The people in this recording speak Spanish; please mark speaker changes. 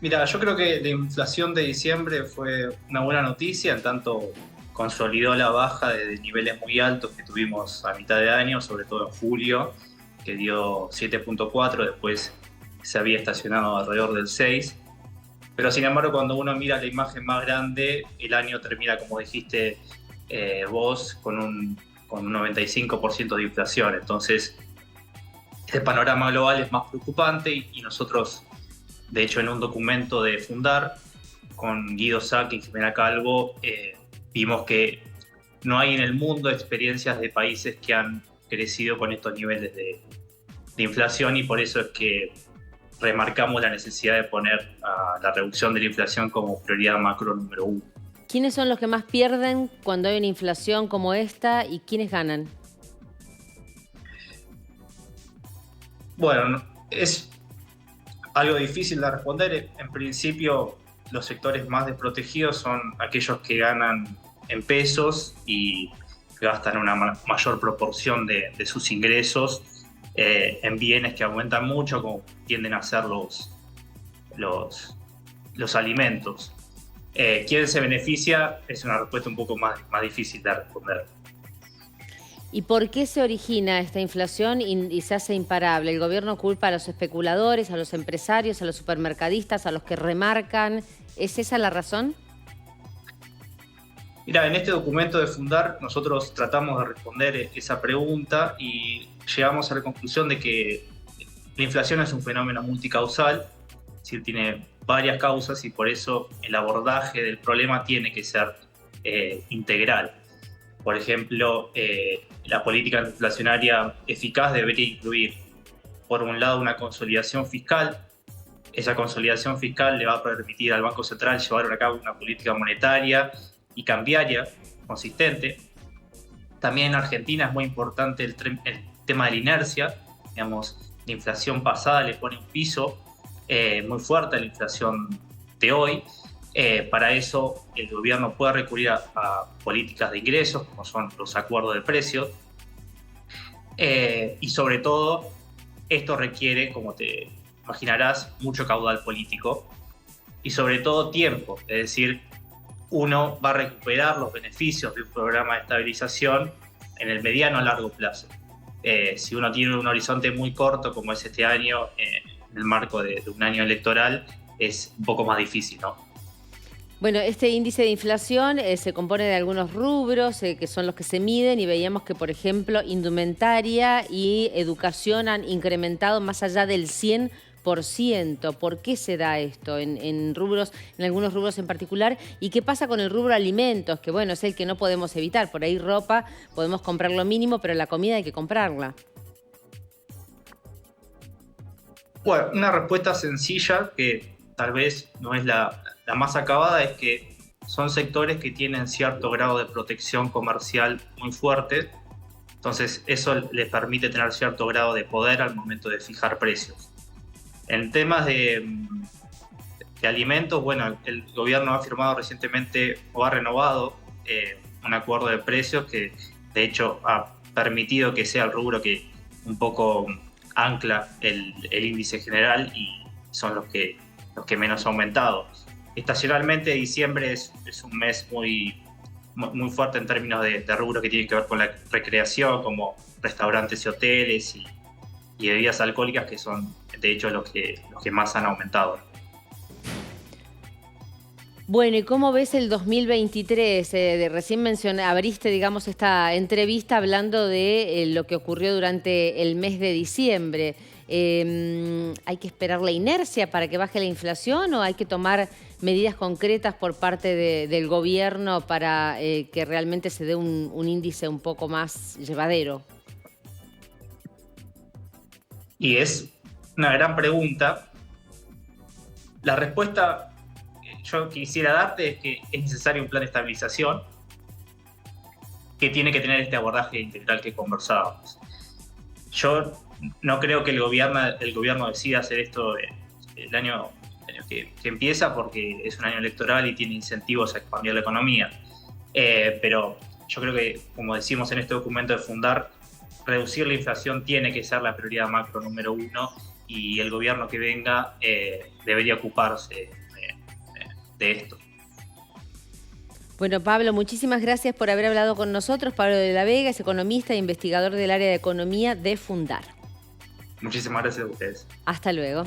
Speaker 1: Mira, yo creo que la inflación de diciembre fue una buena noticia, en tanto consolidó la baja de niveles muy altos que tuvimos a mitad de año, sobre todo en julio, que dio 7,4, después se había estacionado alrededor del 6. Pero sin embargo, cuando uno mira la imagen más grande, el año termina, como dijiste vos, con un 95% de inflación. Entonces, este panorama global es más preocupante y nosotros, de hecho, en un documento de Fundar, con Guido Sac y Jimena Calvo, vimos que no hay en el mundo experiencias de países que han crecido con estos niveles de inflación, y por eso es que remarcamos la necesidad de poner a la reducción de la inflación como prioridad macro número uno.
Speaker 2: ¿Quiénes son los que más pierden cuando hay una inflación como esta y quiénes ganan?
Speaker 1: Bueno, es algo difícil de responder. En principio, los sectores más desprotegidos son aquellos que ganan en pesos y gastan una mayor proporción de sus ingresos en bienes que aumentan mucho, como tienden a ser los, los alimentos. ¿Quién se beneficia? Es una respuesta un poco más difícil de responder.
Speaker 2: ¿Y por qué se origina esta inflación y se hace imparable? ¿El gobierno culpa a los especuladores, a los empresarios, a los supermercadistas, a los que remarcan? ¿Es esa la razón?
Speaker 1: Mira, en este documento de Fundar nosotros tratamos de responder esa pregunta y llegamos a la conclusión de que la inflación es un fenómeno multicausal, es decir, tiene varias causas y por eso el abordaje del problema tiene que ser integral. Por ejemplo, la política inflacionaria eficaz debería incluir, por un lado, una consolidación fiscal. Esa consolidación fiscal le va a permitir al Banco Central llevar a cabo una política monetaria y cambiaria consistente. También en Argentina es muy importante el tema de la inercia. Digamos, la inflación pasada le pone un piso muy fuerte a la inflación de hoy. Para eso el gobierno puede recurrir a políticas de ingresos, como son los acuerdos de precios, y sobre todo esto requiere, como te imaginarás, mucho caudal político y sobre todo tiempo, es decir, uno va a recuperar los beneficios de un programa de estabilización en el mediano a largo plazo. Si uno tiene un horizonte muy corto, como es este año, en el marco de un año electoral, es un poco más difícil, ¿no?
Speaker 2: Bueno, este índice de inflación se compone de algunos rubros que son los que se miden y veíamos que, por ejemplo, indumentaria y educación han incrementado más allá del 100%. ¿Por qué se da esto en rubros, en algunos rubros en particular? ¿Y qué pasa con el rubro alimentos? Que bueno, es el que no podemos evitar. Por ahí ropa podemos comprar lo mínimo, pero la comida hay que comprarla.
Speaker 1: Bueno, una respuesta sencilla, que tal vez no es la más acabada, es que son sectores que tienen cierto grado de protección comercial muy fuerte, entonces eso les permite tener cierto grado de poder al momento de fijar precios. En temas de alimentos, bueno, el gobierno ha firmado recientemente o ha renovado un acuerdo de precios que de hecho ha permitido que sea el rubro que un poco ancla el índice general y son los que menos ha aumentado. Estacionalmente diciembre es un mes muy fuerte en términos de rubros que tienen que ver con la recreación, como restaurantes y hoteles y bebidas alcohólicas, que son de hecho los que más han aumentado.
Speaker 2: Bueno, ¿y cómo ves el 2023? Recién abriste, digamos, esta entrevista hablando de lo que ocurrió durante el mes de diciembre. ¿Hay que esperar la inercia para que baje la inflación o hay que tomar medidas concretas por parte del gobierno para que realmente se dé un índice un poco más llevadero?
Speaker 1: Y es una gran pregunta. La respuesta que yo quisiera darte es que es necesario un plan de estabilización que tiene que tener este abordaje integral que conversábamos. Yo no creo que el gobierno decida hacer esto el año que empieza, porque es un año electoral y tiene incentivos a expandir la economía. Pero yo creo que, como decimos en este documento de Fundar, reducir la inflación tiene que ser la prioridad macro número uno y el gobierno que venga debería ocuparse de esto.
Speaker 2: Bueno, Pablo, muchísimas gracias por haber hablado con nosotros. Pablo de la Vega es economista e investigador del área de economía de Fundar.
Speaker 1: Muchísimas gracias a ustedes.
Speaker 2: Hasta luego.